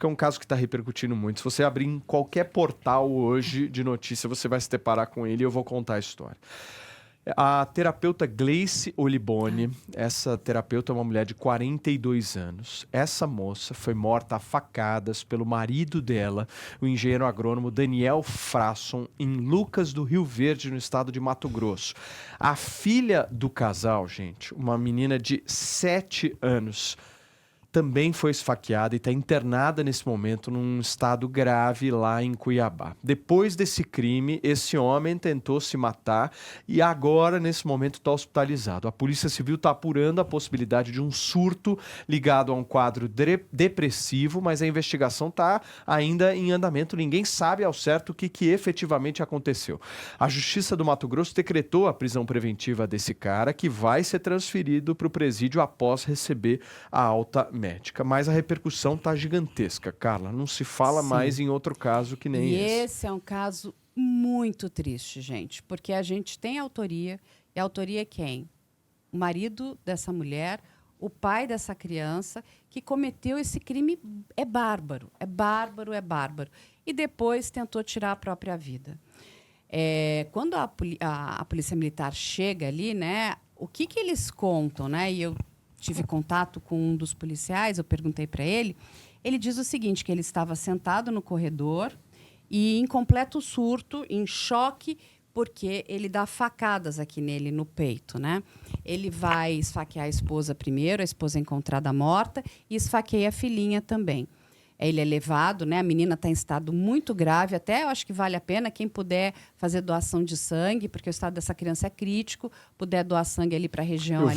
porque é um caso que está repercutindo muito. Se você abrir em qualquer portal hoje de notícia, você vai se deparar com ele e eu vou contar a história. A terapeuta Gleice Oliboni, essa terapeuta é uma mulher de 42 anos. Essa moça foi morta a facadas pelo marido dela, o engenheiro agrônomo Daniel Frasson, em Lucas do Rio Verde, no estado de Mato Grosso. A filha do casal, gente, uma menina de 7 anos, também foi esfaqueada e está internada nesse momento num estado grave lá em Cuiabá. Depois desse crime, esse homem tentou se matar e agora, nesse momento, está hospitalizado. A Polícia Civil está apurando a possibilidade de um surto ligado a um quadro depressivo, mas a investigação está ainda em andamento. Ninguém sabe ao certo o que efetivamente aconteceu. A Justiça do Mato Grosso decretou a prisão preventiva desse cara, que vai ser transferido para o presídio após receber a alta médica, mas a repercussão tá gigantesca, Carla. Não se fala mais em outro caso que nem esse. E esse é um caso muito triste, gente, porque a gente tem autoria, e a autoria é quem? O marido dessa mulher, o pai dessa criança, que cometeu esse crime. É bárbaro, é bárbaro, é bárbaro. E depois tentou tirar a própria vida. Quando a polícia militar chega ali, né, o que eles contam, né, e eu tive contato com um dos policiais, eu perguntei para ele, ele diz o seguinte, que ele estava sentado no corredor e em completo surto, em choque, porque ele dá facadas aqui nele, no peito, né? Ele vai esfaquear a esposa primeiro, a esposa é encontrada morta, e esfaqueia a filhinha também. Ele é levado, né? A menina está em estado muito grave, até eu acho que vale a pena quem puder fazer doação de sangue, porque o estado dessa criança é crítico, puder doar sangue ali para a região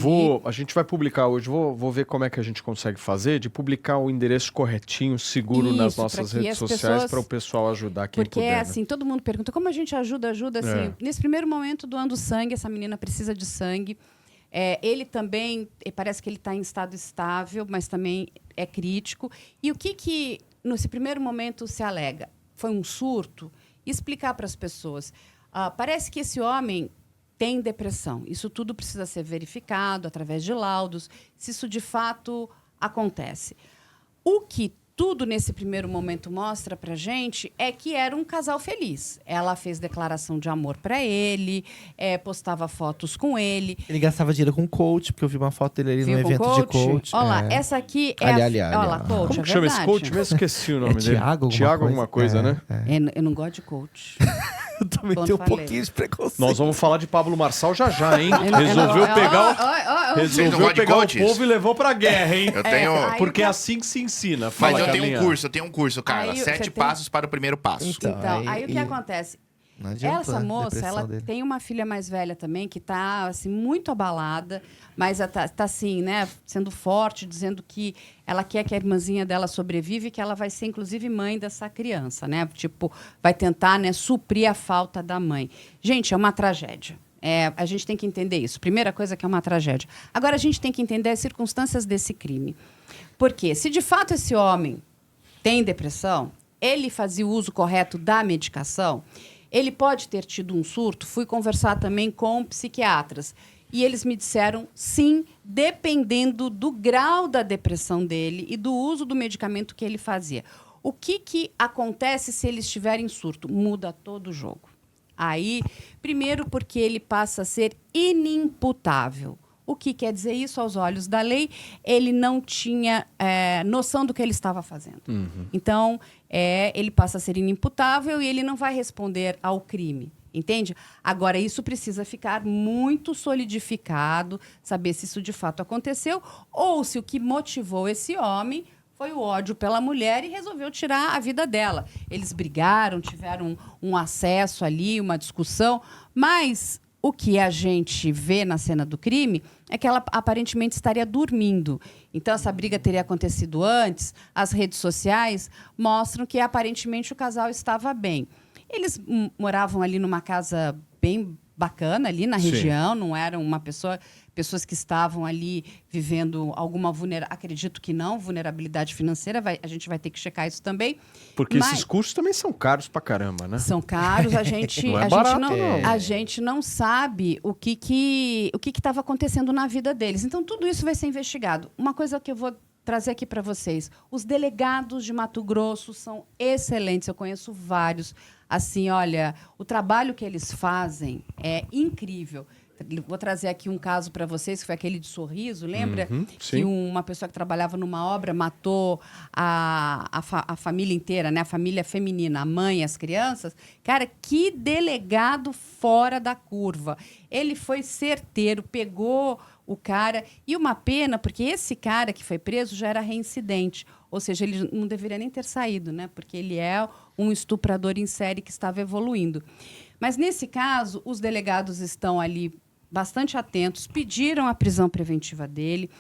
A gente vai publicar hoje, vou ver como é que a gente consegue fazer, de publicar o endereço corretinho, seguro nas nossas redes sociais, para o pessoal ajudar quem porque, puder. Porque, assim, todo mundo pergunta, como a gente ajuda, assim, nesse primeiro momento doando sangue, essa menina precisa de sangue. Ele também, parece que ele está em estado estável, mas também é crítico. E o que nesse primeiro momento, se alega? Foi um surto? Explicar para as pessoas. Parece que esse homem tem depressão. Isso tudo precisa ser verificado através de laudos, se isso de fato acontece. O que tudo nesse primeiro momento mostra pra gente é que era um casal feliz. Ela fez declaração de amor pra ele, postava fotos com ele. Ele gastava dinheiro com coach, porque eu vi uma foto dele ali no evento coach? de coach. Olha lá, essa aqui é Olha lá, coach, Como é que chama esse verdade. coach mesmo? Esqueci o nome dele. Thiago alguma coisa, né? Eu não gosto de coach. Eu também Quando tenho um falei. pouquinho de preconceito. Nós vamos falar de Pablo Marçal já, hein? Resolveu Resolveu pegar o povo e levou pra guerra, hein? Eu tenho... Porque é assim que se ensina. Mas Fala, eu tenho Carlinha. um curso, Carla. Aí, 7 passos para o primeiro passo. Então, aí o que acontece? Não adianta Essa a moça, depressão ela dele. tem uma filha mais velha também, que está assim, muito abalada, mas está assim, né, sendo forte, dizendo que ela quer que a irmãzinha dela sobreviva e que ela vai ser, inclusive, mãe dessa criança, né? Tipo, vai tentar, né, suprir a falta da mãe. Gente, é uma tragédia. A gente tem que entender isso. Primeira coisa que é uma tragédia. Agora, a gente tem que entender as circunstâncias desse crime. Porque se, de fato, esse homem tem depressão, ele fazia o uso correto da medicação, ele pode ter tido um surto. Fui conversar também com psiquiatras. E eles me disseram, sim, dependendo do grau da depressão dele e do uso do medicamento que ele fazia. O que acontece se ele estiver em surto? Muda todo o jogo. Aí, primeiro porque ele passa a ser inimputável. O que quer dizer isso aos olhos da lei? Ele não tinha noção do que ele estava fazendo. Então, ele passa a ser inimputável e ele não vai responder ao crime. Entende? Agora, isso precisa ficar muito solidificado, saber se isso de fato aconteceu ou se o que motivou esse homem foi o ódio pela mulher e resolveu tirar a vida dela. Eles brigaram, tiveram um acesso ali, uma discussão, mas o que a gente vê na cena do crime é que ela aparentemente estaria dormindo. Então, essa briga teria acontecido antes. As redes sociais mostram que, aparentemente, o casal estava bem. Eles moravam ali numa casa bem bacana, ali na região. Não eram pessoas que estavam ali vivendo alguma acredito que não, vulnerabilidade financeira. A gente vai ter que checar isso também. Porque esses cursos também são caros pra caramba, né? São caros, a gente não sabe o que estava acontecendo na vida deles. Então, tudo isso vai ser investigado. Uma coisa que eu vou trazer aqui para vocês. Os delegados de Mato Grosso são excelentes, eu conheço vários. Assim, olha, o trabalho que eles fazem é incrível. Vou trazer aqui um caso para vocês, que foi aquele de Sorriso, lembra? sim. Que uma pessoa que trabalhava numa obra matou a família inteira, né? A família feminina, a mãe, as crianças. Cara, que delegado fora da curva. Ele foi certeiro, pegou o cara. E uma pena, porque esse cara que foi preso já era reincidente. Ou seja, ele não deveria nem ter saído, né? Porque ele é um estuprador em série que estava evoluindo. Mas, nesse caso, os delegados estão ali bastante atentos, pediram a prisão preventiva dele.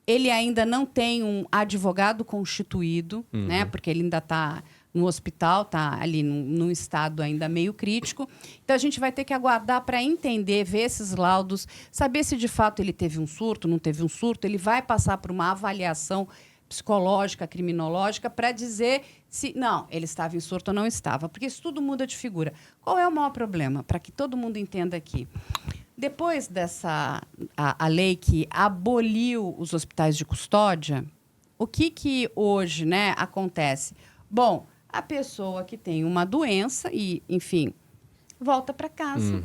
Ele ainda não tem um advogado constituído, né? Porque ele ainda está no hospital, está ali num estado ainda meio crítico. Então, a gente vai ter que aguardar para entender, ver esses laudos, saber se, de fato, ele teve um surto, não teve um surto. Ele vai passar por uma avaliação psicológica, criminológica, para dizer se, não, ele estava em surto ou não estava. Porque isso tudo muda de figura. Qual é o maior problema? Para que todo mundo entenda aqui. Depois dessa a lei que aboliu os hospitais de custódia, o que hoje, né, acontece? Bom, a pessoa que tem uma doença e, enfim, volta para casa.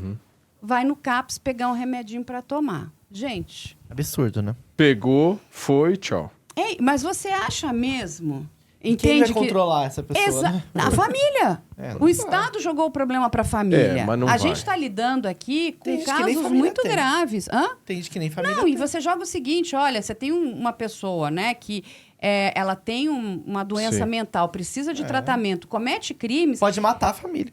Vai no CAPS pegar um remedinho para tomar. Gente... Absurdo, né? Pegou, foi, tchau. Ei, mas você acha mesmo? Quem Entende vai controlar essa pessoa, né? A família. Não O Estado jogou o problema para a família. mas não a vai. gente está lidando aqui com Tem gente que nem casos família muito tem. graves. Hã? Tem gente que nem família Não, tem. e você joga o seguinte, olha, você tem uma pessoa, né, que ela tem uma doença Sim. mental, precisa de tratamento, comete crimes, Pode matar a família.